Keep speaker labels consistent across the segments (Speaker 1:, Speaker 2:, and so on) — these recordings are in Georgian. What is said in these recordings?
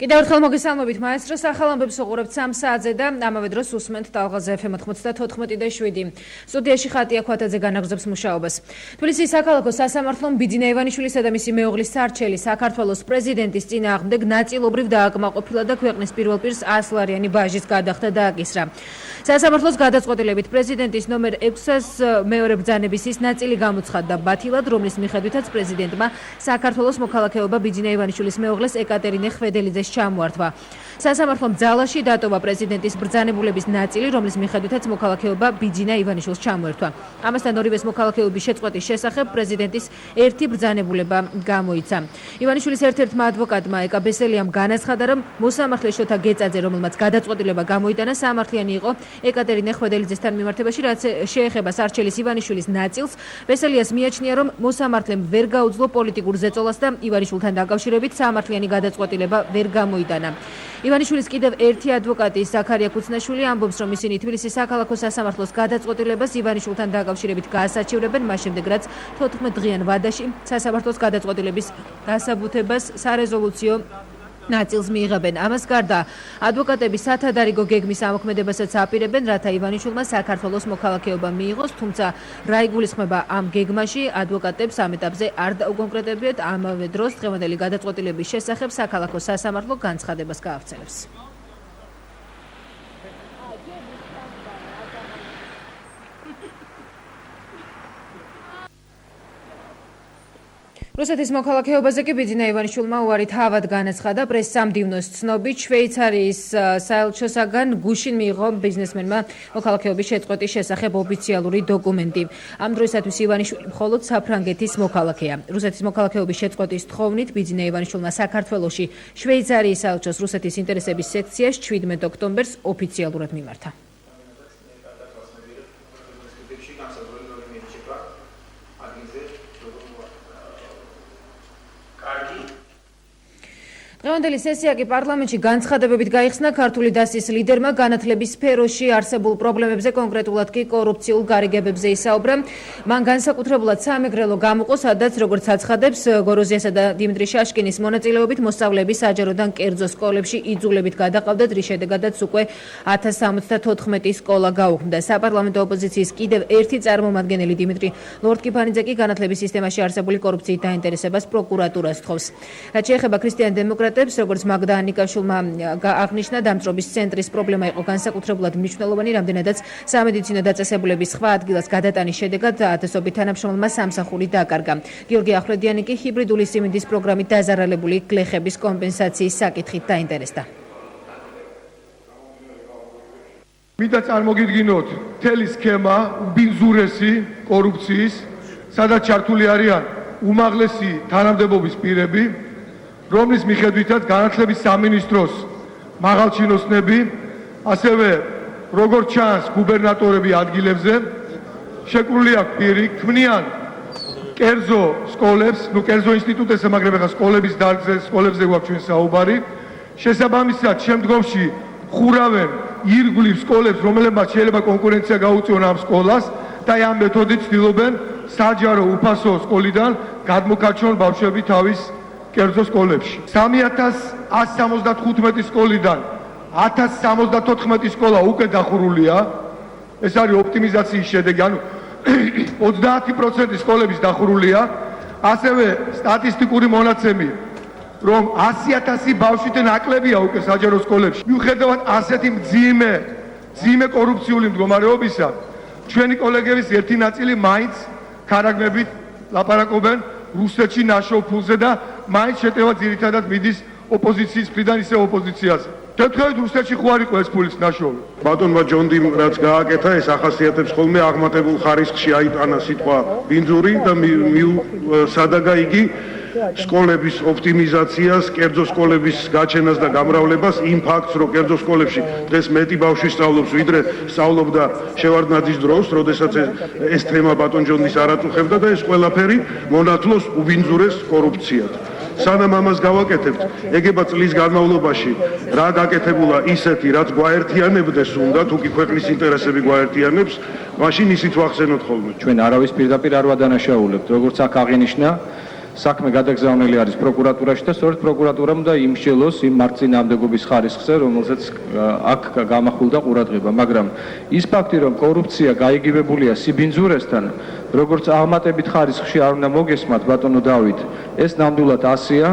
Speaker 1: კიდევ ერთხელ მოგესალმებით მაესტრო, ახალ ამბებს უყურებთ 3 საათზე და ამავე დროს უსმენთ ტალღაზე FM 94.7. სტუდიაში ხატია ქვათაძე განაგრძობს მუშაობას. თბილისის საქალაქო სასამართლომ ბიძინა ივანიშვილისა და მისი მეუღლის სარჩელი საქართველოს პრეზიდენტის წინააღმდეგ ნაწილობრივ დააკმაყოფილა და ქვეყნის პირველ პირს 100 ლარიანი ბაჟის გადახდა დააკისრა. სასამართლოს გადაწყვეტილებით პრეზიდენტის ნომერ 600 მეორე ბრძანების ის ნაწილი გამოცხადდა ბათილად, რომლის მიხედვითაც პრეზიდენტმა საქართველოს მოქალაქეობა ბიძინა ივანიშვილის მეუღლეს ეკატერინე ხვედელიძეს ჩამოართვა. სასამართლომ ძალაში დატოვა პრეზიდენტის ბრძანებულების ნაწილი, რომლის მიხედვითაც მოქალაქეობა ბიძინა ივანიშვილს ჩამოერთვა. ამასთან ორივეს მოქალაქეობის შეწყვეტის შესახებ პრეზიდენტის ერთი ბრძანებულება გამოიცა. ივანიშვილის ერთ-ერთმა ადვოკატმა ეკა ბესელიამ განაცხადა, რომ მოსამართლე შოთა გეწაძე, რომელმაც გადაწყვეტილება გამოიტანა, სამართლიანი იყო ეკატერინე ხვედელიძესთან მიმართებაში, რაც შეეხება სარჩელის ივანიშვილის ნაწილს. ბესელიას მიაჩნია, რომ მოსამართლემ ვერ გაუძლო პოლიტიკურ ზეწოლას და ივანიშვილთან დაკავშირებით სამართლიანი გადაწყვეტილება ვერ გამოიტანა. ივანიშვილის კიდევ ერთი ადვოკატი ზაქარია ქუცნაშვილი ამბობს, რომ ისინი თბილისის საქალაქო სასამართლოს გადაწყვეტილებას ივანიშვილთან დაკავშირებით გაასაჩივრებენ, მას შემდეგ რაც 14 დღიან ვადაში სასამართლოს გადაწყვეტილების დასაბუთებას სარეზოლუციო ნაწილს მიიღებენ. ამას გარდა ადვოკატები სათადარიგო გეგმის ამოქმედებასაც აპირებენ, რათა ივანიშვილმა საქართველოს მოქალაქეობა მიიღოს, თუმცა რა იგულისხმება ამ გეგმაში, ადვოკატებს ამ ეტაპზე არ დაუკონკრეტებიათ. ამავე დროს დღევანდელი გადაწყვეტილების შესახებ საქალაქო სასამართლო განცხადებას გაავრცელებს. რუსეთის მოქალაქეობაზე კი ბიძინა ივანიშვილმა უარი თავად განაცხადა. პრესსამდივნოს ცნობით, შვეიცარიის საელჩოსაგან გუშინ მიიღო ბიზნესმენმა მოქალაქეობის შეწყვეტის შესახებ ოფიციალური დოკუმენტი. ამ დროისათვის ივანიშვილი მხოლოდ საფრანგეთის მოქალაქეა. რუსეთის მოქალაქეობის შეწყვეტის თხოვნით ბიძინა ივანიშვილმა საქართველოში შვეიცარიის საელჩოს რუსეთის ინტერესების სექციას 17 ოქტომბერს ოფიციალურად მიმართა. დღევანდელი სესია კი პარლამენტში განცხადებებით გაიხსნა. ქართული დასის ლიდერმა განათლების სფეროში არსებულ პრობლემებზე, კონკრეტულად კი კორუფციულ გარიგებებზე ისაუბრა. მან განსაკუთრებულად სამეგრელო გამოყო, სადაც როგორც აცხადებს გოროზიასა და დიმიტრი შაშკინის მონაწილეობით მოსწავლეები საჯაროდან კერძო სკოლებში იძულებით გადაყავდათ, რის შედეგადაც უკვე 1074 სკოლა გაუქმდა. საპარლამენტო ოპოზიციის კიდევ ერთი წარმომადგენელი დიმიტრი ლორდკიფანიძე კი განათლების სისტემაში არსებული კორუფციით დაინტერესებას პროკურატურას თხოვს. რაც შეეხება ქრისტიან დემოკრატებს, როგორც მაგდა ანიკაშვილმა აღნიშნა, დამწრობის ცენტრის პრობლემა იყო განსაკუთრებულად მნიშვნელოვანი, რამდენადაც სამედიცინო დაწესებულების სხვა ადგილას გადატანის შედეგად ათასობით თანამშრომელმა სამსახური დაკარგა. გიორგი ახვლედიანი კი ჰიბრიდული სიმინდის პროგრამით დაზარალებული გლეხების კომპენსაციის საკითხით დაინტერესდა.
Speaker 2: მინდა წარმოგიდგინოთ მთელი სქემა უბინძურესი კორუფციის, სადაც ჩართული არიან უმაღლესი თანამდებობის პირები, რომლის მიხედვითაც განათლების სამინისტროს მაღალჩინოსნები, ასევე როგორც ჩანს გუბერნატორები ადგილებზე შეკრული აქვს პირი, ქმნიან კერძო სკოლებს, კერძო ინსტიტუტებს, მაგრამ ახლა სკოლების დარგზე, სკოლებზე გვაქვს ჩვენ საუბარი. შესაბამისად, შემდგომში ხურავენ ირგვლივ სკოლებს, რომლებმაც შეიძლება კონკურენცია გაუწიონ ამ სკოლას და ამ მეთოდით ცდილობენ საჯარო უფასო სკოლიდან გადმოკარჩონ ბავშვები თავის კერძო სკოლებში. 3175 სკოლიდან 1074 სკოლა უკვე დახურულია. ეს არის ოპტიმიზაციის შედეგი, ანუ 30% სკოლების დახურულია. ასევე სტატისტიკური მონაცემი, რომ 100,000 ბავშვით ნაკლებია უკვე საჯარო სკოლებში. მიუხედავად ასეთი მძიმე კორუფციული მდგომარეობისა, ჩვენი კოლეგების ერთი ნაწილი მაინც ქარაგმებით ლაპარაკობენ რუსეთში ნაშოვ ფულზე და მაინც შეტევა ძირითადად მიდის ოპოზიციის მხრიდან, ისე ოპოზიციაზე. შევთხოვეთ, რუსეთში ხო არ იყო ეს ფულის ნაშოვი?
Speaker 3: ბატონმა ჯონდიმ რაც გააკეთა, ეს ახასიათებს ხოლმე აღმატებულ ხარისხში აიტანა სიტყვა ბინძური და სადაგა იგი სკოლების ოპტიმიზაციას, კერძო სკოლების გაჩენას და გამრავლებას, იმ ფაქტს, რომ კერძო სკოლებში დღეს მეტი ბავშვი სწავლობს, ვიდრე სწავლობდა შევარდნაძის დროს, როდესაც ეს თემა ბატონ ჯონდის არ აწუხებდა და ეს ყველაფერი მონათლოს უბინძურეს კორუფციად. სანამ ამას გავაკეთებთ, ეგება წლის განმავლობაში რა გაკეთებულა ისეთი, რაც გვაერთიანებდეს უნდა, თუ კი ქვეყნის ინტერესები გვაერთიანებს, მაშინ ისიც ვახსენოთ ხოლმე.
Speaker 4: ჩვენ არავის პირდაპირ არ ვადანაშაულებთ, როგორც აქ აღინიშნა, საქმე გადაგზავნილი არის პროკურატურაში და სწორედ პროკურატურამ უნდა იმსჯელოს იმ მარწინააღმდეგობის ხარისხზე, რომელზეც აქ გამახვილდა ყურადღება, მაგრამ ის ფაქტი, რომ კორუფცია გაიგივებულია სიბინძურესთან, როგორც აღმატებით ხარისხში არ უნდა მოგესმათ ბატონო დავით, ეს ნამდვილად ასია.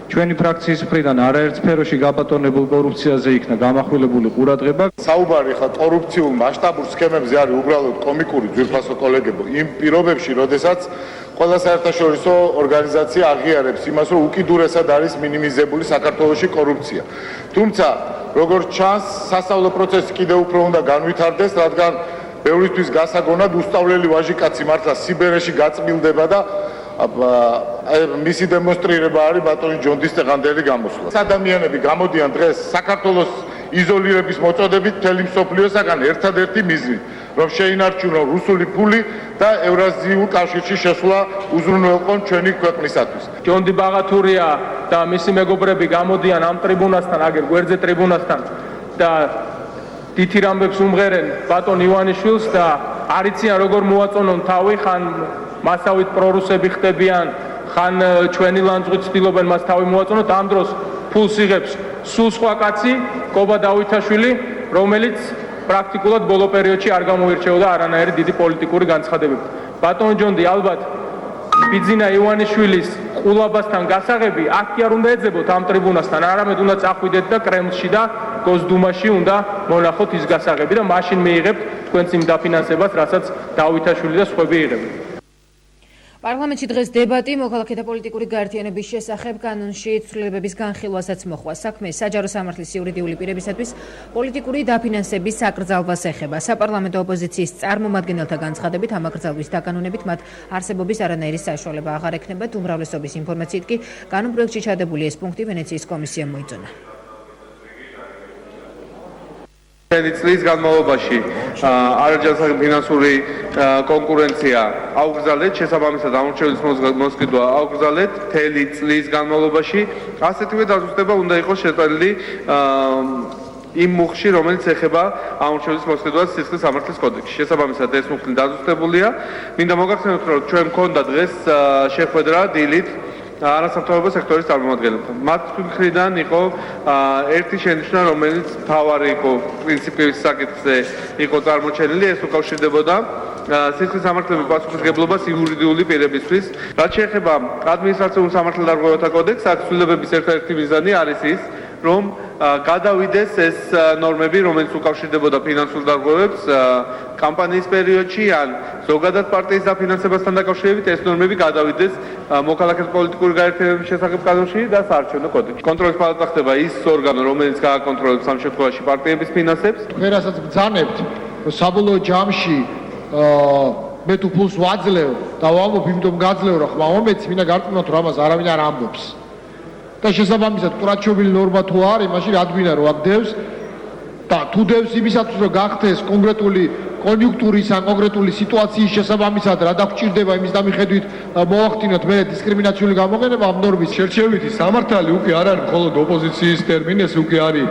Speaker 4: ჩვენი ფრაქციის მხრიდან არაერთ სფეროში გაბატონებულ კორუფციაზე იქნა გამახვილებული ყურადღება.
Speaker 5: საუბარი ხა კორუფციულ მასშტაბურ სქემებზე არის უბრალოდ კომიკური ძვირფასო კოლეგებო იმ პირობებში, როდესაც ყველა საერთაშორისო ორგანიზაცია აღიარებს იმას, რომ უკიდურესად არის მინიმიზებული საქართველოში კორუფცია. თუმცა, როგორც ჩანს, სასწავლო პროცესი კიდევ უფრო უნდა განვითარდეს, რადგან ბევრისთვის გასაგონად უსწავლელი ვაჟიკაცი მართლა სიბერეში გაწმილდება და მისი დემონსტრირება არის ბატონი ჯონდის ტეღანდელი გამოსვლა. ადამიანები გამოდიან დღეს საქართველოს იზოლირების მოწოდებით მთელი მსოფლიოსაგან ერთადერთი მიზნით, რომ შეინარჩუნონ რუსული ფული და ევრაზიულ კავშირში შესვლა უზრუნველყონ ჩვენი ქვეყნისათვის.
Speaker 6: ჯონდი ბაღათურია და მისი მეგობრები გამოდიან ამ ტრიბუნასთან, აგერ გვერდზე ტრიბუნასთან და თითირამბებს უმღერენ ბატონ ივანიშვილს და არიციან როგორ მოაწონონ თავი, ხან მასავით პრორუსები ხდებიან, ხან ჩვენი ლანძღვით ცდილობენ მას თავი მოაწონოთ, ამ დროს ფულს იღებს სულ სხვა კაცი, კობა დავითაშვილი, რომელიც პრაქტიკულად ბოლო პერიოდში არ გამოირჩეოდა არანაირი დიდი პოლიტიკური განცხადებებით. ბატონ ჯონდი, ალბათ ბიძინა ივანიშვილის ყულაბასთან გასაღები აქ კი არ უნდა ეძებოთ ამ ტრიბუნასთან, არამედ უნდა წახვიდეთ და კრემლში და გოსდუმაში უნდა მონახოთ ის გასაღები და მაშინ მიიღებთ თქვენს იმ დაფინანსებას, რასაც დავითაშვილი და სხვები იღებენ.
Speaker 1: პარლამენტში დღეს დებატი მოქალაქეთა პოლიტიკური გაერთიანების შესახებ კანონში ცვლილებების განხილვასაც მოხდა. საქმე საჯარო სამართლის იურიდიული პირებისათვის პოლიტიკური დაფინანსების საკრძალვას ეხება. საპარლამენტო ოპოზიციის წარმომადგენელთა განცხადებით ამ აკრძალვის დაკანონებით მათ არსებობის არანაირი საშუალება აღარ ექნებათ. უმრავლესობის ინფორმაციით კი კანონპროექტში ჩადებული ეს პუნქტი ვენეციის კომისიამ მოიწონა.
Speaker 7: წლის განმავლობაში არაჯანსაღი ფინანსური კონკურენცია აუგზავნეთ, შესაბამისად ამორჩეულის მოსყიდვა აუგზავნეთ მთელი წლის განმავლობაში. ასეთივე დაზუსტება უნდა იყოს შეწყვეტილი იმ მუხში, რომელიც ეხება ამორჩეულის მოსყიდვას სისხლის სამართლის კოდექსში. შესაბამისად ეს მუხი დაზუსტებულია. მინდა მოგახსენოთ, რომ ჩვენ მქონდა დღეს შეხვედრა დილით არასამთავრობო სექტორის წარმომადგენლებთან. მათ მხრიდან იყო ერთი შენიშვნა, რომელიც მთავარი იყო პრინციპების საკითხზე იყო წარმოჩენილი, ეს უკავშირდებოდა სისხლის სამართლების პასუხისმგებლობას იურიდიული პირებისთვის. რაც შეეხება ადმინისტრაციულ სამართალდარღვევათა კოდექსს, აქ ცვლილებების ერთ-ერთი მიზანი არის ის, რომ გადავიდეს ეს ნორმები, რომელიც უკავშირდებოდა ფინანსურ დარღვევებს კამპანიის პერიოდში ან ზოგადად პარტიის დაფინანსებასთან დაკავშირებით, ეს ნორმები გადავიდეს მოქალაქეთა პოლიტიკური გაერთიანების შესახებ კანონში და საარჩევნო კოდექსში. კონტროლის პალატა ხდება ის ორგანო, რომელიც გააკონტროლებს ამ შემთხვევაში პარტიების ფინანსებს.
Speaker 2: თქვენ რასაც ბრძანებთ, რომ საბოლოო ჯამში მე თუ ფულს ვაძლევ და ვამბობ, იმიტომ გაძლევ, რომ ხმა მომეც, მინდა გარკვეულოთ, რომ ამას არავინ არ ამბობს. და შესაბამისად ყურადშობილი ნორმა თუ არის, მაშინ რადგინა რომ აკდევს და თუ დევს იმისათვის, რომ გახდეს კონკრეტული კონიუნქტურის ან კონკრეტული სიტუაციის შესაბამისად რა დაგჭირდება იმის დამიხედვით მოახდინოთ მე დისკრიმინაციული გამოყენება ამ ნორმის. შერჩევითი სამართალი უკვე არ არის მხოლოდ ოპოზიციის ტერმინი, ეს უკვე არის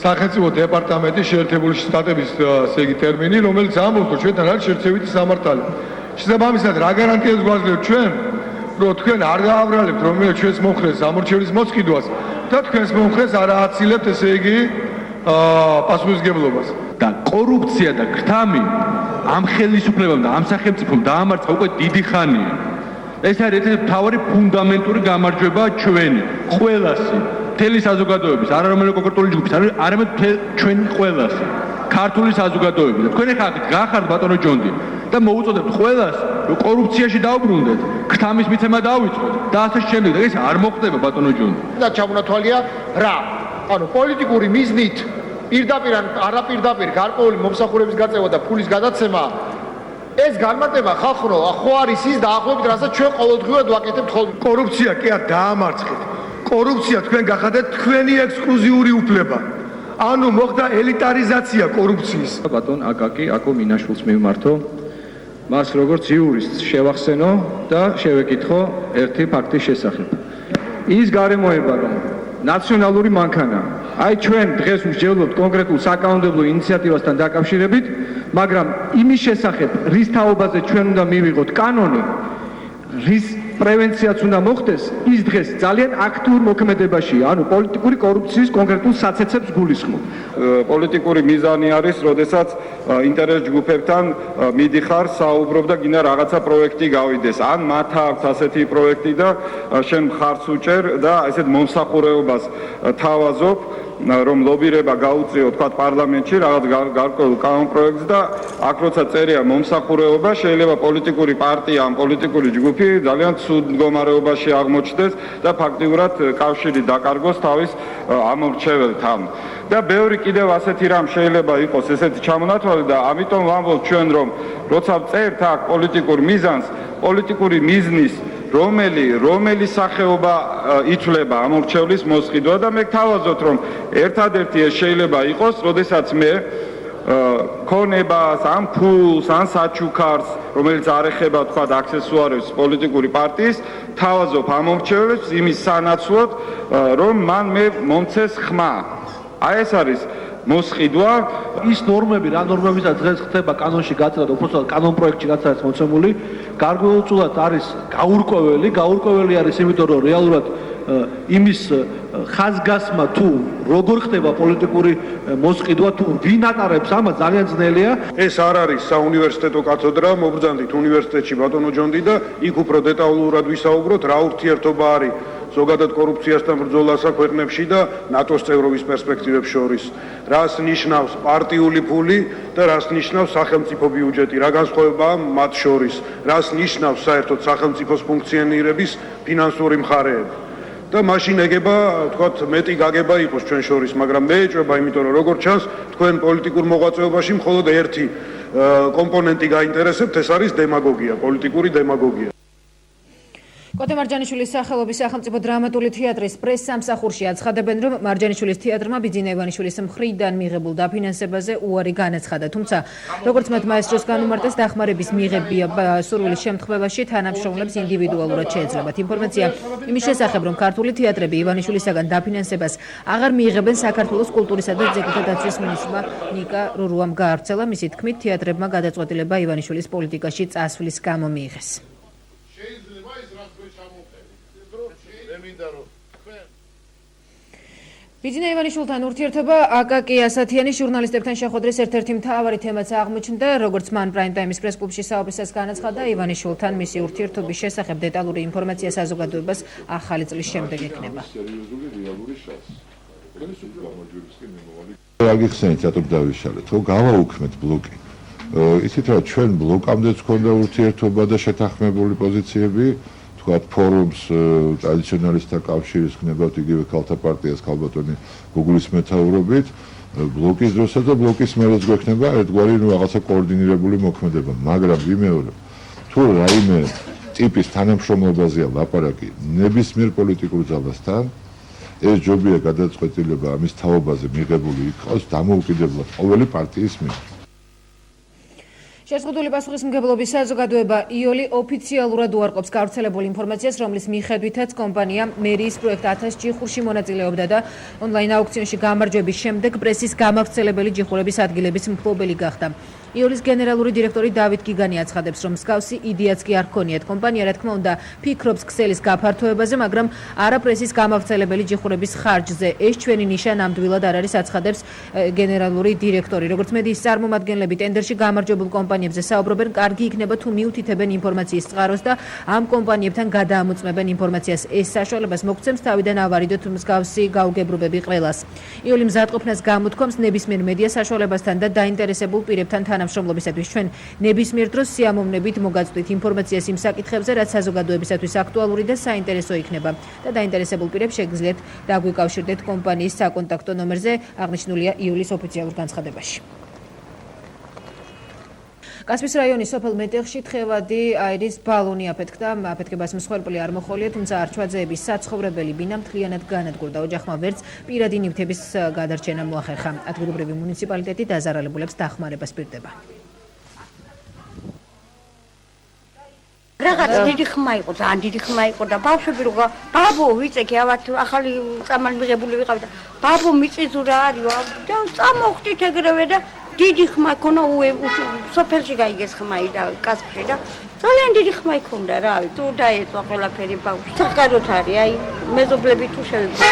Speaker 2: სახელმწიფო დეპარტამენტის შეერთებული შტატების ესე იგი ტერმინი, რომელიც ამბობს, რომ ჩვენთან არის შერჩევითი სამართალი. შესაბამისად რა გარანტიას გვაძლევთ ჩვენ, რომ თქვენ არ გააბრალებთ რომელიმე ჩვენს მომხრეს ამორჩევლის მოსყიდვას და თქვენს მომხრეს არ ააცილებთ ესე იგი პასუხისმგებლობას.
Speaker 8: და კორუფცია და ქრთამი ამ ხელისუფლებამ და ამ სახელმწიფომ დაამარცხა უკვე დიდი ხანია. ეს არის ერთ-ერთი მთავარი ფუნდამენტური გამარჯვება ჩვენი ყველასი, მთელი საზოგადოების, არა რომელიმე კონკრეტული ჯგუფის, არამედ ჩვენი ყველასი, ქართული საზოგადოების. და თქვენ ახლა გახართ ბატონო ჯონდი და მოუწოდებთ ყველას, რომ კორუფციაში დაუბრუნდეთ, ქრთამის მიცემა დავიწყოთ და ასე შემდეგ. და ეს არ მოხდება ბატონო ჯონდი.
Speaker 2: და ჩამონათვალია რა? ანუ პოლიტიკური მიზნით პირდაპირ ან არაპირდაპირ გარკვეული მომსახურების გაწევა და ფულის გადაცემა ეს განმარტება ხალხო ხო არის ის დაახლოებით რასაც ჩვენ ყოველდღიურად ვაკეთებთ ხოლმე. კორუფცია კი არ დაამარცხეთ. კორუფცია თქვენ გახადეთ თქვენი ექსკლუზიური უფლება. ანუ მოხდა ელიტარიზაცია კორუფციის.
Speaker 4: ბატონ აკაკი აკო მინაშვილს მივმართო. მას როგორც იურისტს შევახსენო და შევეკითხო ერთი ფაქტის შესახებ. ის გარემოება, რომ ნაციონალური მანქანა. აი ჩვენ დღეს ვსჯელობთ კონკრეტულ საკანონმდებლო ინიციატივასთან დაკავშირებით, მაგრამ იმის შესახებ, რის თაობაზე ჩვენ უნდა მივიღოთ კანონი, რის პრევენციაც უნდა მოხდეს, ის დღეს ძალიან აქტიურ მოქმედებაშია, ანუ პოლიტიკური კორუფციის კონკრეტულ საცეცებს გულისხმობ.
Speaker 9: პოლიტიკური მიზანი არის, როდესაც ინტერეს ჯგუფებთან მიდიხარ, საუბრობ და გინდა რაღაცა პროექტი გავიდეს. ან მათ აქვს ასეთი პროექტი და შენ მხარს უჭერ და ესეთ მომსახურებას თავაზობ, რომ ლობირება გაუწიო თქვა პარლამენტში რაღაც გარკვეულ კანონპროექტს და აქ როცა წერია მომსახურება, შეიძლება პოლიტიკური პარტია ან პოლიტიკური ჯგუფი ძალიან ცუდ მდგომარეობაში აღმოჩნდეს და ფაქტიურად კავშირი დაკარგოს თავის ამორჩეველთან. და ბევრი კიდევ ასეთი რამ შეიძლება იყოს ესეთი ჩამონათვალი და ამიტომ ვამბობ ჩვენ რომ როცა წერთ აქ პოლიტიკურ მიზანს, პოლიტიკური მიზნის რომელი სახეობა ითვლება ამორჩევლის მოსყიდვა და მე გთავაზობთ რომ ერთადერთი ეს შეიძლება იყოს, როდესაც მე ქონებას, ან ფულს, ან საჩუქარს, რომელიც არ ეხება თქვა აქსესუარებს პოლიტიკური პარტიის, თავაზობ ამორჩევლებს იმის სანაცვლოდ, რომ მან მე მომცეს ხმა. აი ეს არის მოსყიდვა.
Speaker 4: ის ნორმები, რა ნორმებისაც დღეს ხდება კანონში გაწევა და უბრალოდ კანონპროექტში გაწევა მოცემული, გარკვეულწილად არის გაურკვეველი არის, იმიტომ რომ რეალურად იმის ხაზგასმა თუ როგორ ხდება პოლიტიკური მოსყიდვა, თუ ვინ ატარებს ამას ძალიან ძნელია.
Speaker 3: ეს არ არის საუნივერსიტეტო კათედრა, მობრძანდით უნივერსიტეტში ბატონო ჯონდი და იქ უფრო დეტალურად ვისაუბროთ, რა ურთიერთობა არის ზოგადად კორუფციასთან ბრძოლასა ქვეყნებში და ნატოს წევრობის პერსპექტივებს შორის. რას ნიშნავს პარტიული ფული და რას ნიშნავს სახელმწიფო ბიუჯეტი, რა განსხვავებაა მათ შორის, რას ნიშნავს საერთოდ სახელმწიფოს ფუნქციონირების ფინანსური მხარეები. და მაშინ ეგება, თქვათ, მეტი გაგება იყოს ჩვენ შორის, მაგრამ მე ეჭვება, იმიტომ რომ როგორც ჩანს, თქვენ პოლიტიკურ მოღვაწეობაში მხოლოდ ერთი კომპონენტი გაინტერესებთ, ეს არის დემაგოგია, პოლიტიკური დემაგოგია.
Speaker 1: კოტე მარჯანიშვილის სახელობის სახელმწიფო დრამატული თეატრის პრეს-სამსახურში აცხადებენ, რომ მარჯანიშვილის თეატრმა ბიძინა ივანიშვილის მხრიდან მიღებულ დაფინანსებაზე უარი განაცხადა. თუმცა, როგორც მათ მაესტროს განუმარტეს, დახმარების მიღებია სურვილის შემთხვევაში თანამშრომლებს ინდივიდუალურად შეეძლებათ. ინფორმაცია იმის შესახებ, რომ ქართული თეატრები ივანიშვილისაგან დაფინანსებას აღარ მიიღებენ, საქართველოს კულტურისა და ძეგლთა დაცვის მინისტრმა ნიკა რურუამ გაავრცელა. მისი თქმით, თეატრებმა გადაწყვეტილება ივანიშვილის პოლიტიკაში წასვლის გამო მიიღეს. ბიძინა ივანიშვილთან ურთიერთობა აკაკი ასათიანის ჟურნალისტებთან შეხვედრის ერთ-ერთი მთავარი თემაც აღმოჩნდა, როგორც მან პრაიმ ტაიმის პრეს-კლუბში საუბრისას განაცხადა, ივანიშვილთან მისი ურთიერთობის შესახებ დეტალური ინფორმაცია საზოგადოებას ახალი წლის შემდეგ ექნება.
Speaker 10: აგიხსენეთ, რატომ დავიშალეთ, რომ გავაუქმეთ ბლოკი. ისეთ რა ჩვენ ბლოკამდეც ქონდა ურთიერთობა და შეთანხმებული პოზიციები, თქვათ ფორუმს ტრადიციონალისტთა კავშირის ხნებავთ იგივე ქალთა პარტიას ქალბატონი გუგლის მეთაურობით, ბლოკის დროსაც და ბლოკის მერეც გვექნება ერთგვარი რაღაცა კოორდინირებული მოქმედება, მაგრამ ვიმეორებ, თუ რაიმე ტიპის თანამშრომლობაზეა ლაპარაკი ნებისმიერ პოლიტიკურ ძალასთან, ეს ჯობია გადაწყვეტილება ამის თაობაზე მიღებული იყოს დამოუკიდებლად ყოველი პარტიის მიერ.
Speaker 1: შეზღუდული პასუხისმგებლობის საზოგადოება იოლი ოფიციალურად უარყოფს გავრცელებულ ინფორმაციას, რომლის მიხედვითაც კომპანია მერიის პროექტ 1000 ჯიხურში მონაწილეობდა და ონლაინ აუქციონში გამარჯვების შემდეგ პრესის გამავრცელებელი ჯიხურების ადგილების მფლობელი გახდა. იოლის გენერალური დირექტორი დავით გიგანი აცხადებს, რომ მსგავსი იდეაც კი არ ჰქონიათ. კომპანია, რა თქმა უნდა, ფიქრობს ქსელის გაფართოებაზე, მაგრამ არა პრესის გამავრცელებელი ჯიხურების ხარჯზე. ეს ჩვენი ნიშა ნამდვილად არ არის, აცხადებს გენერალური დირექტორი. როგორც მედიის წარმომადგენლები ტენდერში გამარჯვებულ კომპანიებზე საუბრობენ, კარგი იქნება თუ მიუთითებენ ინფორმაციის წყაროს და ამ კომპანიებთან გადაამოწმებენ ინფორმაციას. ეს საშუალებას მოგცემს თავიდან ავარიდოთ მსგავსი გაუგებრობები ყველას. იოლი მზადყოფნას გამოთქვამს ნებისმიერ მედია საშუალებასთან და დაინტერესებულ პირებთან თანამშრომლობისათვის. ჩვენ ნებისმიერ დროს სიამოვნებით მოგაწვდით ინფორმაციას იმ საკითხებზე, რაც საზოგადოებისათვის აქტუალური და საინტერესო იქნება და დაინტერესებულ პირებს შეგიძლიათ დაგვიკავშირდეთ კომპანიის საკონტაქტო ნომერზე, აღნიშნულია იოლის ოფიციალურ განცხადებაში. კასპის რაიონის სოფელ მეტეხში თხევადი აირის ბალონი აფეთქდა. აფეთქებას მსხვერპლი არ მოჰყოლია, თუმცა არჩვაძეების საცხოვრებელი ბინა მთლიანად განადგურდა. ოჯახმა ვერც პირადი ნივთების გადარჩენა მოახერხა. ადგილობრივი მუნიციპალიტეტი დაზარალებულებს დახმარებას პირდება.
Speaker 11: რაღაც დიდი ხმა იყო, ძალიან დიდი ხმა იყო და ბავშვები როგორ ბაბო ვიწეკი ავათ ახალი წამალ მიღებული ვიყავი და ბაბო მიწიზურა არისო და წამოხდით ეგრევე და დიდი ხმა ქონა სოფელში გაიგეს ხმაი და კასპში და ძალიან დიდი ხმა იქონდა რა ვიცი თუ დაეწვა ყველაფერი ბავშვი საყაროთ არის აი მეზობლები თუ შეიძლება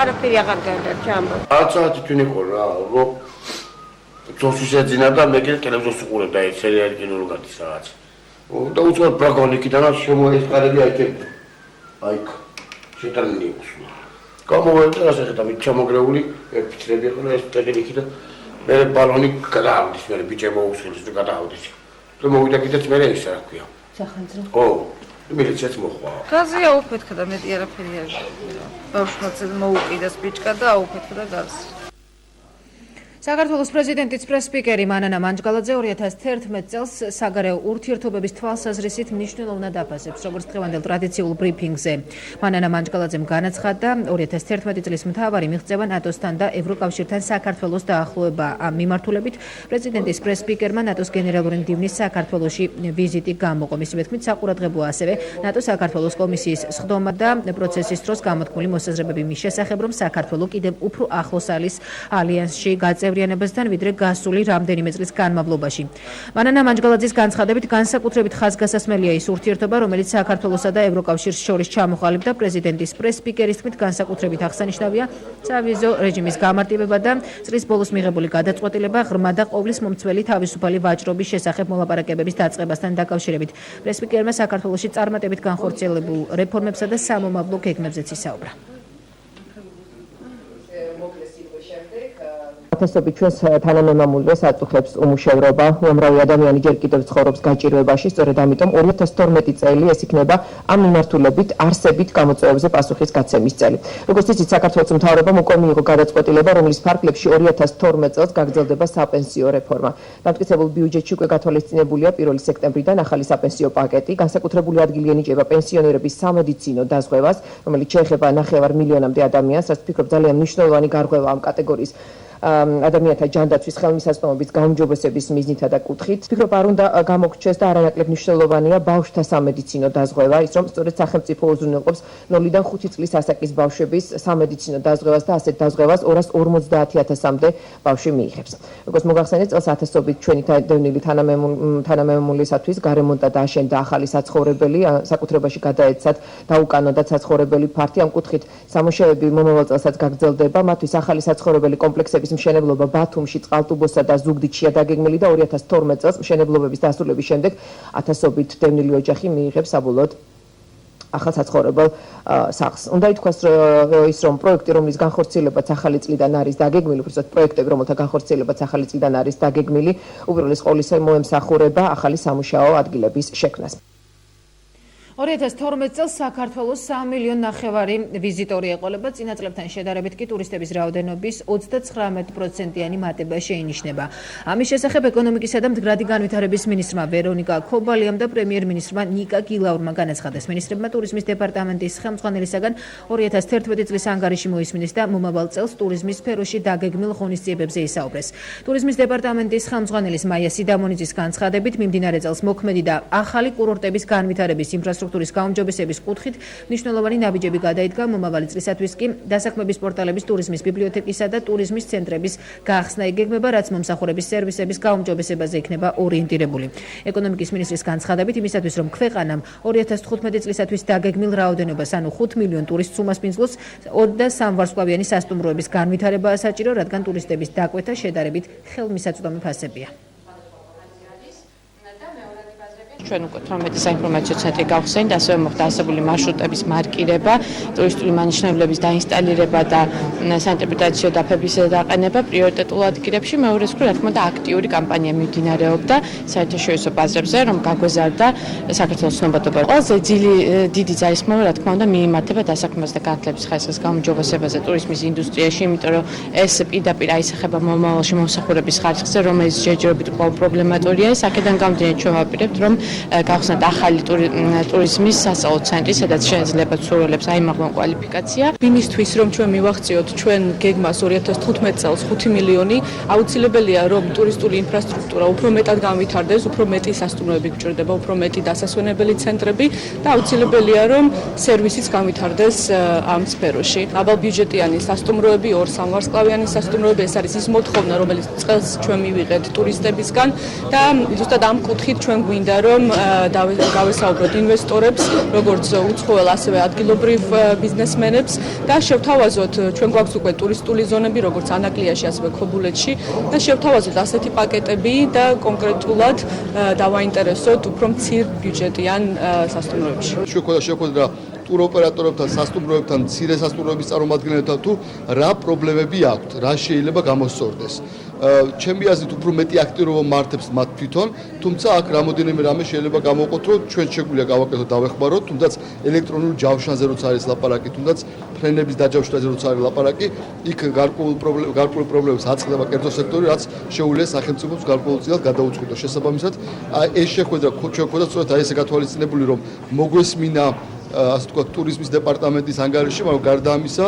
Speaker 11: არაფერი აღარ გადარჩა ამბობ
Speaker 12: არცაათი თვინ იყო რა ძოსის ეძინა და მე კიდე ტელევიზორს უყურებდა ეს სერიალი კინოლოგათის რაღაც და უცბად ბრაგონიკიდანაც შემოესყარები აი შეტანილი იყო გამოვიდა ასე და მით ჩამოგრეული ფიცრები იყო ეს ტელევიზორი და მე ბალონი გადაავდის მე ბიჭებო უსხლის და გადაავდის და მოვიდა კიდეც მე ის რა ქვია
Speaker 1: სახანძრო
Speaker 12: ო მილიციაც მოხვა
Speaker 13: გაზია უფეთქა და მეტი არაფერი არ ბავშვს მოუკიდეს ბიჭკა და აუფეთქა და გაზ
Speaker 1: საქართველოს პრეზიდენტის პრეს-სპიკერი მანანა მანჯგალაძე 2011 წელს საგარეო ურთიერთობების თვალსაზრისით მნიშვნელოვნად აფასებს, როგორც დღევანდელ ტრადიციულ ბრიფინგზე. მანანა მანჯგალაძემ განაცხადა 2011 წლის მთავარი მიღწევა ნატოსთან და ევროკავშირთან საქართველოს დაახლოება. ამ მიმართულებით პრეზიდენტის პრეს-სპიკერმა ნატოს გენერალური მდივნის საქართველოში ვიზიტი გამოყო. მისი თქმით, საყურადღებოა ასევე ნატოს საქართველოს კომისიის სხდომა და პროცესის დროს გამოთქმული მოსაზრებები მის შესახებ, რომ საქართველო კიდევ უფრო ახლოს არის ალიანსში გაწევრიანებასთან, ვიდრე გასული რამდენიმე წლის განმავლობაში. მანანა მანჯგალაძის განცხადებით, განსაკუთრებით ხაზგასასმელია ის ურთიერთობა, რომელიც საქართველოსა და ევროკავშირს შორის ჩამოყალიბდა. პრეზიდენტის პრეს-სპიკერის თქმით, განსაკუთრებით აღსანიშნავია სავიზო რეჟიმის გამარტივება და წლის ბოლოს მიღებული გადაწყვეტილება ღრმა და ყოვლის მომცველი თავისუფალი ვაჭრობის შესახებ მოლაპარაკებების დაწყებასთან დაკავშირებით. პრეს-სპიკერმა საქართველოში წარმატებით განხორციელებულ რეფორმებსა და სამომავლო გეგმებზეც ისაუბრა.
Speaker 14: ათასობით ჩვენს თანამემამულეს აწუხებს უმუშევრობა, უამრავი ადამიანი ჯერ კიდევ ცხოვრობს გაჭირვებაში, სწორედ ამიტომ 2012 წელი ეს იქნება ამ მიმართულებით არსებით გამოწვევებზე პასუხის გაცემის წელი. როგორც იცით, საქართველოს მთავრობამ უკვე მიიღო გადაწყვეტილება, რომლის ფარგლებში 2012 წელს გაგრძელდება საპენსიო რეფორმა. დამტკიცებულ ბიუჯეტში უკვე გათვალისწინებულია 1 სექტემბრიდან ახალი საპენსიო პაკეტი, განსაკუთრებული ადგილი ენიჭება პენსიონერების სამედიცინო დაზღვევას, რომელიც შეეხება 9 მილიონამდე ადამიანს, რაც ვფიქრობ ძალიან მნიშვნელოვანი გარღვევა ამ კატეგორიის ადამიანთა ჯანდაცვის ხელმისაწვდომობის გაუმჯობესების მიზნითა და კუთხით. ვფიქრობ, არ უნდა გამოგრჩეს და არანაკლებ მნიშვნელოვანია ბავშვთა სამედიცინო დაზღვევა, ის რომ სწორედ სახელმწიფო უზრუნველყოფს 0-დან 5 წლის ასაკის ბავშვების სამედიცინო დაზღვევას და ასეთ დაზღვევას 250,000-მდე ბავშვი მიიღებს. როგორც მოგახსენეთ, წელს ათასობით ჩვენი დევნილი თანამემამულისათვის გარემონტა და აშენდა ახალი საცხოვრებელი, საკუთრებაში გადაეცათ დაუკანონდათ საცხოვრებელი ფართი. ამ კუთხით სამუშაოები მომავალ წელსაც გაგრძელდება, მათთვის ახალი საცხოვრებელი კომპლექსების მშენებლობა ბათუმში, წყალტუბოსა და ზუგდიდშია დაგეგმილი და 2012 წელს მშენებლობების დასრულების შემდეგ ათასობით დევნილი ოჯახი მიიღებს საბოლოოდ ახალ საცხოვრებელ სახლს. უნდა ითქვას ის, რომ პროექტი, რომლის განხორციელებაც ახალი წლიდან არის დაგეგმილი, უბრალოდ პროექტები, რომელთა განხორციელებაც ახალი წლიდან არის დაგეგმილი, უპირველეს ყოვლისა მოემსახურება ახალი სამუშაო ადგილების შექმნას.
Speaker 1: 2012 წელს საქართველოს 3,5 მილიონი ვიზიტორი ეყოლება, წინა წლებთან შედარებით კი ტურისტების რაოდენობის 39%-იანი მატება შეინიშნება. ამის შესახებ ეკონომიკისა და მდგრადი განვითარების მინისტრმა ვერონიკა ქობალიამ და პრემიერ-მინისტრმა ნიკა გილაურმა განაცხადეს. მინისტრებმა ტურიზმის დეპარტამენტის ხელმძღვანელისაგან 2011 წლის ანგარიში მოისმინეს და მომავალ წელს ტურიზმის სფეროში დაგეგმილ ღონისძიებებზე ისაუბრეს. ტურიზმის დეპარტამენტის ხელმძღვანელის მაია სიდამონიძის განცხადებით, მიმდინარე წელს მოქმედი და ახალი კურორტების განვითარების ინფრასტრუქტურის გაუმჯობესების კუთხით მნიშვნელოვანი ნაბიჯები გადაიდგა. მომავალი წლისათვის კი დასაქმების პორტალების, ტურიზმის ბიბლიოთეკისა და ტურიზმის ცენტრების გახსნა იგეგმება, რაც მომსახურების სერვისების გაუმჯობესებაზე იქნება ორიენტირებული. ეკონომიკის მინისტრის განცხადებით, იმისათვის რომ ქვეყანამ 2015 წლისათვის დაგეგმილ რაოდენობას, ანუ 5 მილიონ ტურისტს უმასპინძლოს, 23 ვარსკვლავიანი სასტუმროების განვითარებაა საჭირო, რადგან ტურისტების დაკვეთა შედარებით ხელმისაწვდომი ფასებია.
Speaker 15: ჩვენ უკვე 18 საინფორმაციო ცენტრი გავხსენით, ასევე მოხდა ასებული მარშრუტების მარკირება, ტურისტული მანიშნებლების დაინსტალირება და საინტერპრეტაციო დაფების დაყენება პრიორიტეტულ ადგილებში. მეორეს მხრივ, რა თქმა უნდა, აქტიური კამპანია მიმდინარეობდა საერთაშორისო ბაზრებზე, რომ გაგვეზარდა საქართველოს ცნობადობა. ყველაზე დიდი ძალისხმევა, რა თქმა უნდა, მიიმართება დასაქმების და განათლების ხარისხის გაუმჯობესებაზე ტურიზმის ინდუსტრიაში, იმიტომ რომ ეს პირდაპირ აისახება მომავალში მომსახურების ხარისხზე, რომელიც ჯერჯერობით კვლავ პრობლემატურია. აქედან გამომდინარე, ჩვენ ვაპირებთ, რომ გავხსნათ ახალი ტურიზმის სასწავლო ცენტრი, სადაც შეიძლება ცხოველებს აიმაღლონ კვალიფიკაცია.
Speaker 16: იმისთვის რომ ჩვენ მივახციოთ ჩვენ გეგმას 2015 წელს 5 მილიონი, აუცილებელია რომ ტურისტული ინფრასტრუქტურა უფრო მეტად განვითარდეს, უფრო მეტი სასტუმროები გჭირდება, უფრო მეტი დასასვენებელი ცენტრები და აუცილებელია რომ სერვისიც განვითარდეს ამ სფეროში. აბალბიუჯეტიანი სასტუმროები, 2-3 ვარსკვლავიანი სასტუმროები, ეს არის ის მოთხოვნა, რომელიც წელს ჩვენ მივიღეთ ტურისტებისგან და ზუსტად ამ კუთხით ჩვენ გვინდა რომ გავესაუბროთ ინვესტორებს, როგორც უცხოელ, ასევე ადგილობრივ ბიზნესმენებს და შევთავაზოთ, ჩვენ გვაქვს უკვე ტურისტული ზონები, როგორც ანაკლიაში, ასევე ქობულეთში და შევთავაზოთ ასეთი პაკეტები და კონკრეტულად დავაინტერესოთ უფრო მცირ ბიუჯეტიან სასტუმროებში.
Speaker 17: შეხვედრა ტუროპერატორებთან, სასტუმროებთან, მცირე სასტუმროების წარმომადგენლებთან თუ რა პრობლემები აქვთ, რა შეიძლება გამოსწორდეს. ჩემი აზრით უფრო მეტი აქტიურობა მართებს მათ თვითონ, თუმცა აქ რამოდენიმე რამე შეიძლება გამოვყოთ, რომ ჩვენ შეგვიძლია გავაკეთოთ, დავეხმაროთ, თუნდაც ელექტრონულ ჯავშანზე როცა არის ლაპარაკი, თუნდაც ფრენების დაჯავშნაზე როცა არის ლაპარაკი, იქ გარკვეულ პრობლემებს აწყდება კერძო სექტორი, რაც შეუძლია სახელმწიფოს გარკვეულწილად გადაუწყვეტოს. შესაბამისად, ეს შეხვედრა ჩვენ გვქონდა სწორედ აი ესე გათვალისწინებული, რომ მოგვესმინა ასე თქვა ტურიზმის დეპარტამენტის ანგარიში, მაგრამ გარდა ამისა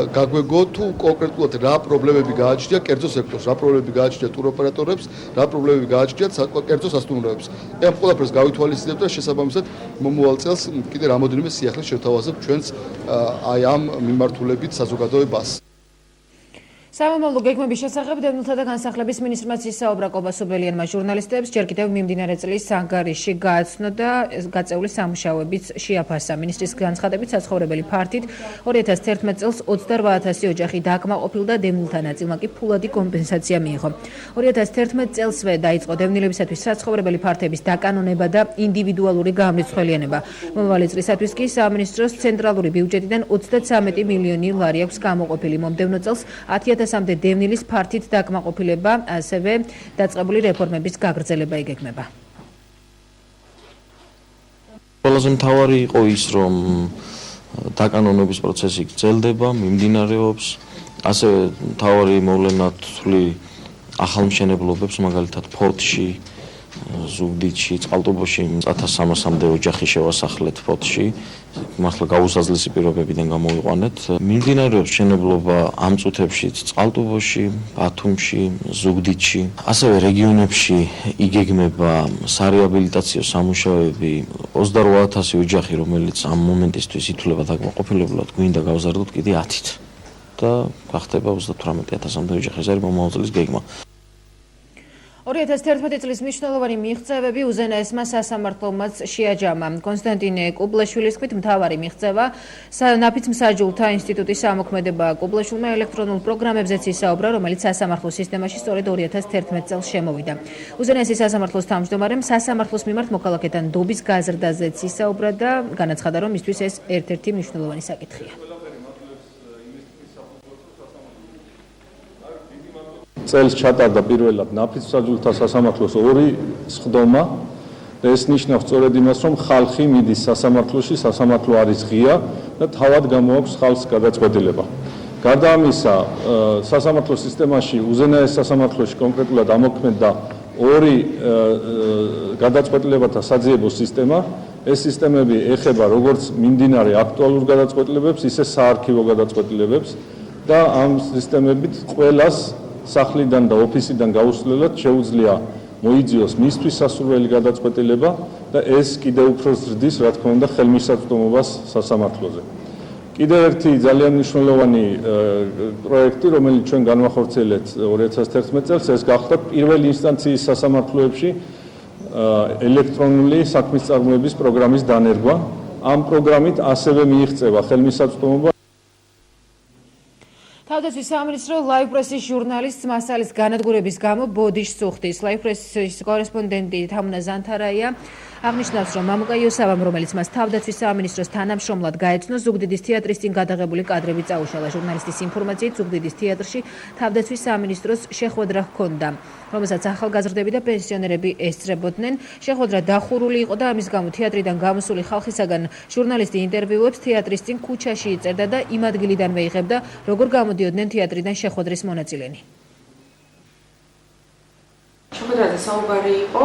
Speaker 17: გაგვეგო თუ კონკრეტულად რა პრობლემები გააჩნია კერძო სექტორს, რა პრობლემები გააჩნია ტუროპერატორებს, რა პრობლემები გააჩნია კერძო სასტუმროებს. ამ ყველაფერს გავითვალისწინებთ და შესაბამისად მომავალ წელს კიდე რამოდენიმე სიახლეს შევთავაზებთ ჩვენს აი ამ მიმართულებით საზოგადოებას.
Speaker 1: სამომავლო გეგმების შესახებ დევნილთა და განსახლების მინისტრმა ისაუბრა კობასობელიანმა ჟურნალისტებს, ჯერ კიდევ მიმდინარე წლის ანგარიში გააცნო და გაწეული სამუშაოებიც შეაფასა. მინისტრის განცხადებით, საცხოვრებელი ფართით 2011 წელს 28,000 ოჯახი დაკმაყოფილდა, დევნილთა ნაწილმა კი ფულადი კომპენსაცია მიიღო. 2011 წელსვე დაიწყო დევნილებისათვის საცხოვრებელი ფართების დაკანონება და ინდივიდუალური გამრიცხველიანება. მომავალი წლისათვის კი სამინისტროს ცენტრალური ბიუჯეტიდან 33 მილიონი ლარი აქვს გამოყოფილი. მომდევნო წელს 10,000-მდე დევნილის ფართით დაკმაყოფილება, ასევე დაწყებული რეფორმების გაგრძელება იგეგმება.
Speaker 18: ყველაზე მთავარი იყო ის, რომ დაკანონების პროცესი გრძელდება, მიმდინარეობს, ასევე მთავარი მოვლენა თვლი ახალმშენებლობებს, მაგალითად ფორტში, ზუგდიდში, წყალტუბოში 1300-მდე ოჯახი შევასახლეთ ფორტში. მართლა გაუსაზღლესი პირობებიდან გამოვიყვანეთ. მიმდინარეობს მშენებლობა ამ წუთებშიც წყალტუბოში, ბათუმში, ზუგდიდში. ასევე რეგიონებში იგეგმება სარეაბილიტაციო სამუშაოები 28,000 ოჯახი, რომელიც ამ მომენტისთვის ითვლება დაკმაყოფილებლად, გვინდა გავზარდოთ კიდე 10-ით. და გახდება 38,000-მდე ოჯახი. ეს არის მომავალ წლის გეგმა.
Speaker 1: 2011 წლის მნიშვნელოვანი მიღწევები უზენაესმა სასამართლომაც შეაჯამა. კონსტანტინე კუბლაშვილის თქმით, მთავარი მიღწევა ნაფიც-მსაჯულთა ინსტიტუტის ამოქმედება. კუბლაშვილმა ელექტრონულ პროგრამებზეც ისაუბრა, რომელიც სასამართლოს სისტემაში სწორედ 2011 წელს შემოვიდა. უზენაესი სასამართლოს თავმჯდომარემ სასამართლოს მიმართ მოქალაქეთა ნდობის გაზრდაზეც ისაუბრა და განაცხადა, რომ მისთვის ეს ერთ-ერთი მნიშვნელოვანი საკითხია.
Speaker 19: წელს ჩატარდა პირველად ნაფიც-მსაჯულთა სასამართლოს 2 სხდომა და ეს ნიშნავს სწორედ იმას, რომ ხალხი მიდის სასამართლოში, სასამართლო არის ღია და თავად გამოაქვს ხალხს გადაწყვეტილება. გარდა ამისა, სასამართლო სისტემაში, უზენაეს სასამართლოში კონკრეტულად ამოქმედდა 2 გადაწყვეტილებათა საძიებო სისტემა. ეს სისტემები ეხება როგორც მიმდინარე აქტუალურ გადაწყვეტილებებს, ისე საარქივო გადაწყვეტილებებს და ამ სისტემებით ყველას სახლიდან და ოფისიდან გაუსვლელად შეუძლია მოიძიოს მისთვის სასურველი გადაწყვეტილება და ეს კიდევ უფრო ზრდის, რა თქმა უნდა, ხელმისაწვდომობას სასამართლოზე. კიდევ ერთი ძალიან მნიშვნელოვანი პროექტი, რომელიც ჩვენ განვახორციელეთ 2011 წელს, ეს გახდა პირველი ინსტანციის სასამართლოებში ელექტრონული საქმის წარმოების პროგრამის დანერგვა. ამ პროგრამით ასევე მიიღწევა ხელმისაწვდომობა.
Speaker 1: თავდაცვის სამინისტრო ლაივ პრესის ჟურნალისტ მასალის განადგურების გამო ბოდიშს უხდის. ლაივ პრესის კორესპონდენტი თამუნა ზანთარაია აღნიშნავს, რომ მამუკა იოსავამ, რომელიც მას თავდაცვის სამინისტროს თანამშრომლად გაეცნო, ზუგდიდის თეატრის წინ გადაღებული კადრები წაუშალა. ჟურნალისტის ინფორმაციით, ზუგდიდის თეატრში თავდაცვის სამინისტროს შეხვედრა ჰქონდა, რომელსაც ახალგაზრდები და პენსიონერები ესწრებოდნენ. შეხვედრა დახურული იყო და ამის გამო თეატრიდან გამოსული ხალხისაგან ჟურნალისტი ინტერვიუებს თეატრის წინ ქუჩაში იწერდა და იმ ადგილიდანვე იღებდა, როგორ გამოდიოდნენ თეატრიდან შეხვედრის მონაწილენი.
Speaker 15: შეხვედრაზე საუბარი იყო,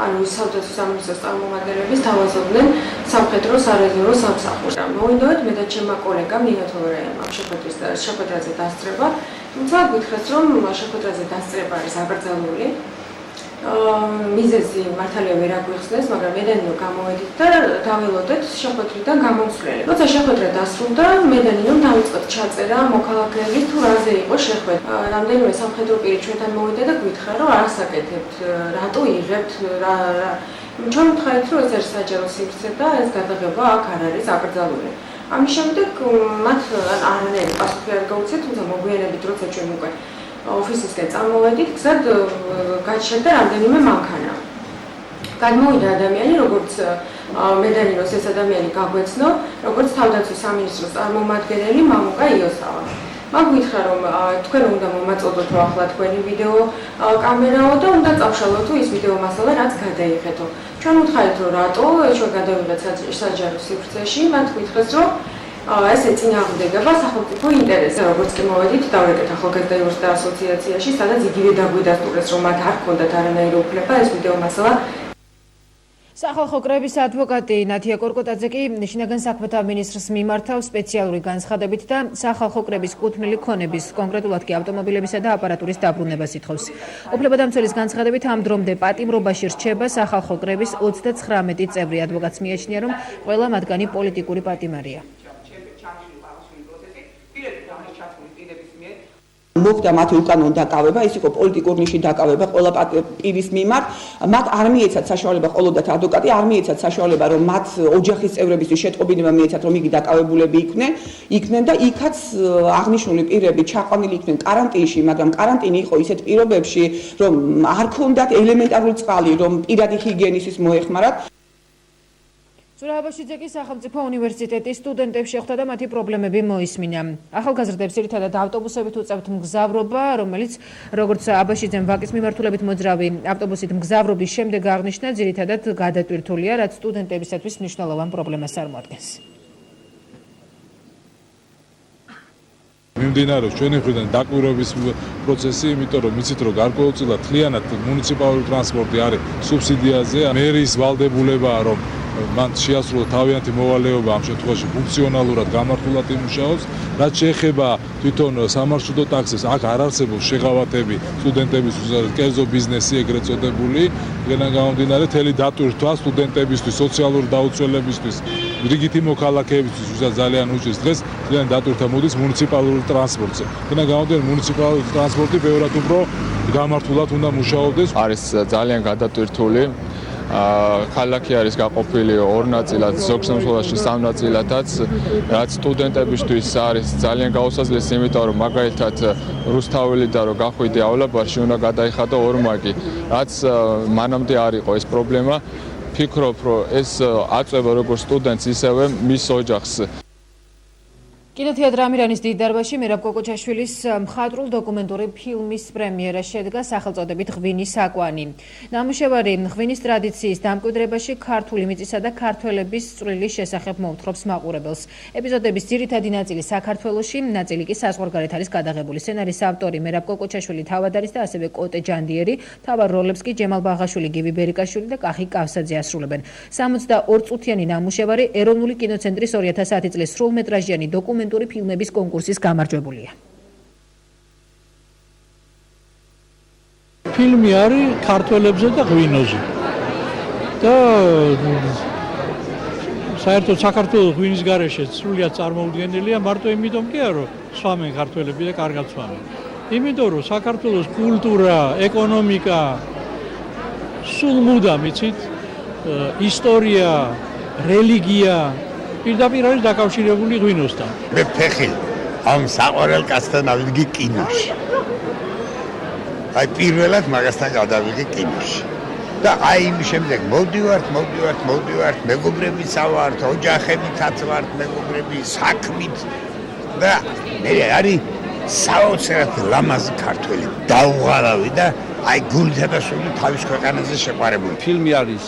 Speaker 15: ანუ საერთაშორისო სამინისტროს წარმომადგენლების თავაზობდნენ სამხედრო სარეზერვო სამსახურს. მოვიდოდეთ მე და ჩემმა კოლეგამ ნინა თოვერაიამ შეხვედრაზე დასწრება, თუმცა გითხრათ, რომ შეხვედრაზე დასწრება არის აკრძალული. მიზეზი მართალია ვერ აგვიხსნეს, მაგრამ მედანინო გამოვედით და დაველოდეთ შეხვედრიდან გამომსვლელი. როცა შეხვედრა დასრულდა, მედანინომ დაიწყო ჩაწერა მოქალაქეების თუ რაზე იყო შეხვედრა. რამდენიმე სამხედრო პირი ჩვენთან მოვიდა და გვითხრა, რომ არ ასაკეთებთ, რატო იღებთ, ჩვენ ვთქვით, რომ ეს არის საჯარო სივრცე და ეს გადაღება აქ არ არის აკრძალული. ამის შემდეგ მათ არანაირი პასუხი არ გაუწიეთ, თუმცა მოგვიანებით როცა ჩვენ უკვე ოფისისკენ წამოვედით, გზად გაჩერდა რამდენიმე მანქანა. გადმოვიდა ადამიანი, როგორც მედანინოს ეს ადამიანი გაგვეცნო, როგორც თავდაცვის სამინისტროს წარმომადგენელი მამუკა იოსავა. მაგ გითხრა, რომ თქვენ უნდა მომაწოდოთ, რომ ახლა თქვენი ვიდეო კამერაო და უნდა წავშალოთ თუ ის ვიდეო მასალა რაც გადაიღეთო. ჩვენ ვუთხარით, რომ რატო ჩვენ გადავიღეთ საჯარო სივრცეში, მათ გითხრეს, რომ ეს ეწინააღმდეგება სახელმწიფო ინტერესს, როგორც კი მოვედით, დავრეკეთ ახალგაზრდა იურისტთა ასოციაციაში, სადაც იგივე დაგვიდასტურეს, რომ მათ არ ჰქონდათ არანაირი უფლება ეს ვიდეო მასალა.
Speaker 1: სახალხო კრების ადვოკატი ნათია კორკოტაძე კი შინაგან საქმეთა მინისტრს მიმართავს სპეციალური განცხადებით და სახალხო კრების კუთვნილი ქონების, კონკრეტულად კი ავტომობილებისა და აპარატურის დაბრუნებას ითხოვს. უფლებადამცველის განცხადებით ამ დრომდე პატიმრობაში რჩება სახალხო კრების 39 წევრი. ადვოკატს მიაჩნია, რომ ყველა მათგანი პოლიტიკური პატიმარია.
Speaker 20: მოხდა მათი უკანონო დაკავება, ის იყო პოლიტიკურ ნიშნით დაკავება ყველა პირის მიმართ. მათ არ მიეცათ საშუალება, ყოლოდათ ადვოკატი არ მიეცათ საშუალება, რომ მათ ოჯახის წევრებისთვის შეტყობინება მიეცათ, რომ იგი დაკავებულები იქნენ და იქაც აღნიშნული პირები ჩაყვანილი იქნენ კარანტინში, მაგრამ კარანტინი იყო ისეთ პირობებში, რომ არ ქონდათ ელემენტარული წყალი, რომ პირადი ჰიგიენისთვის მოეხმარათ.
Speaker 1: ზურაბ აბაშიძე კი სახელმწიფო უნივერსიტეტის სტუდენტებს შეხვდა და მათი პრობლემები მოისმინა. ახალგაზრდებს ერთადად ავტობუსებით უწევთ მგზავრობა, რომელიც როგორც აბაშიძემ ვაკის მიმართულებით მოძრავი ავტობუსით მგზავრობის შემდეგ აღნიშნა, ძირითადად გადატვირთულია, რაც სტუდენტებისათვის მნიშვნელოვან პრობლემას წარმოადგენს.
Speaker 21: მიმდინარეობს ჩვენი მხრიდან დაკვირვების პროცესი, იმიტომ რომ იცით, რომ გარკვეულწილად მთლიანად მუნიციპალური ტრანსპორტი არის სუბსიდიაზე, მერის ვალდებულებაა, რომ მან შეასრულა თავიანთი მოვალეობა ამ შემთხვევაში ფუნქციონალურად გამართულად იმუშაოს. რაც შეეხება თვითონ სამარშრუტო ტაქსის, აქ არ არსებობს შეღავათები სტუდენტებისთვის, კერძო ბიზნესი ეგრეთ წოდებული, იქიდან გამომდინარე მთელი დატვირთვა სტუდენტებისთვის, სოციალური დაუცველებისთვის, რიგითი მოქალაქეებისთვის, ვისაც ძალიან უჭირს დღეს, ძალიან დატვირთვა მოდის მუნიციპალურ ტრანსპორტზე. იქიდან გამომდინარე მუნიციპალური ტრანსპორტი ბევრად უფრო გამართულად უნდა მუშაობდეს.
Speaker 22: არის ძალიან გადატვირთული. ქალაქი არის გაყოფილი ორ ნაწილად, ზოგ შემთხვევაში სამ ნაწილადაც, რაც სტუდენტებისთვის არის ძალიან გაუსაზღვრელი, იმიტომ რომ მაგალითად რუსთაველიდან რომ გახვიდე ავლაბარში უნდა გადაიხადო ორმაგი, რაც მანამდე არ იყო ეს პრობლემა. ფიქრობ, რომ ეს აწვევა როგორც სტუდენტს, ისევე მის ოჯახს.
Speaker 1: კინოთეატრ ამირანის დიდ დარბაზში მერაბ კოკოჩაშვილის მხატვრულ დოკუმენტური ფილმის პრემიერა შედგა სახელწოდებით ღვინის საკვანი. ნამუშევარი ღვინის ტრადიციის დამკვიდრებაში ქართული მიწისა და ქართველების წვრილის შესახებ მოუთხრობს მაყურებელს. ეპიზოდების ძირითადი ნაწილი საქართველოში, ნაწილი კი საზღვარგარეთ არის გადაღებული. სცენარის ავტორი მერაბ კოკოჩაშვილი თავად არის და ასევე კოტე ჯანდიერი, თავარ როლებს კი ჯემალ ბაღაშვილი, გივი ბერიკაშვილი და კახი კავსაძე ასრულებენ. 62 წუთიანი ნამუშევარი ეროვნული კინოცენტრის 2010 წლის სრულმეტრაჟიანი დოკუმენტური ფილმების კონკურსის გამარჯვებულია.
Speaker 23: ფილმი არის ქართველებზე და ღვინოზე. და საერთოდ საქართველოს ღვინის გარეშე სრულიად წარმოუდგენელია, მარტო იმიტომ კი არა, რომ სვამენ ქართველები და კარგად სვამენ. იმიტომ რომ საქართველოს კულტურა, ეკონომიკა სულ მუდამ იცით, ისტორია, რელიგია პირდაპირ არის დაკავშირებული ღვინოსთან.
Speaker 24: მე ფეხი ამ საყვარელ კაცთან ავიდი კინოში. აი პირველად მაგასთან გადავიდი კინოში. და აი იმ შემდეგ მოვდივართ, მეგობრებიც ავართ, ოჯახებითაც ვართ, მეგობრები საქმით და მე არის საოცრად ლამაზი ქართველი დაუღალავი და აი გულითა და სული თავის ქვეყანაზე შეყარებული.
Speaker 23: ფილმი არის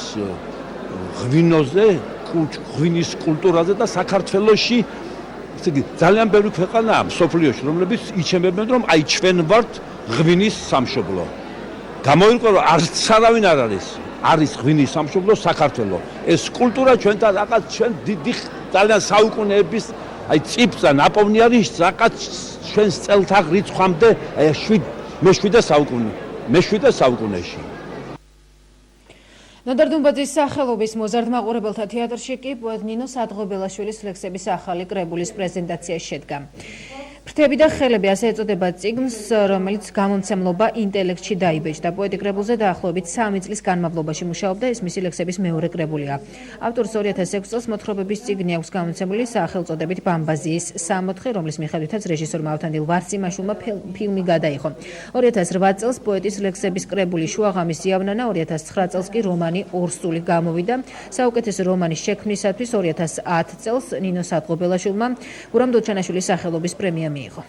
Speaker 23: ღვინოზე, ღვინის კულტურაზე და საქართველოში ძალიან ბევრი ქვეყანაა მსოფლიოში, რომლებიც იჩემებენ, რომ აი ჩვენ ვართ ღვინის სამშობლო.
Speaker 5: გამოირკვა რომ არც არავინ არ არის ღვინის სამშობლო საქართველო. ეს კულტურა ჩვენთან რაღაც ჩვენ დიდი ძალიან საუკუნეების აი წიფსა ნაპოვნი არის რაღაც ჩვენს წელთაღ რიცხვამდე მე-7 საუკუნეში.
Speaker 1: ნოდარ დუმბაძის სახელობის მოზარდ მაყურებელთა თეატრში კი პოეტ ნინო სადღობელაშვილის ლექსების ახალი კრებულის პრეზენტაცია შედგა. ფრთები და ხელები ასე ეწოდება წიგნს, რომელიც გამომცემლობა ინტელექტში დაიბეჭდა. პოეტი კრებულზე დაახლოებით 3 წლის განმავლობაში მუშაობდა, ეს მისი ლექსების მეორე კრებულია. ავტორს 2006 წელს მოთხრობების წიგნი აქვს გამოცემული სახელწოდებით ბამბაზიის სამოთხე, რომლის მიხედვითაც რეჟისორმა ავთანდილ ვარციმაშვილმა ფილმი გადაიღო. 2008 წელს პოეტის ლექსების კრებული შუაღამის ზიავნანა, 2009 წელს კი რომანი ორსული გამოვიდა. საუკეთესო რომანის შექმნისათვის 2010 წელს ნინო სადღობელაშვილმა გურამ დოჩანაშვილის სახელობის პრემია მიიღო.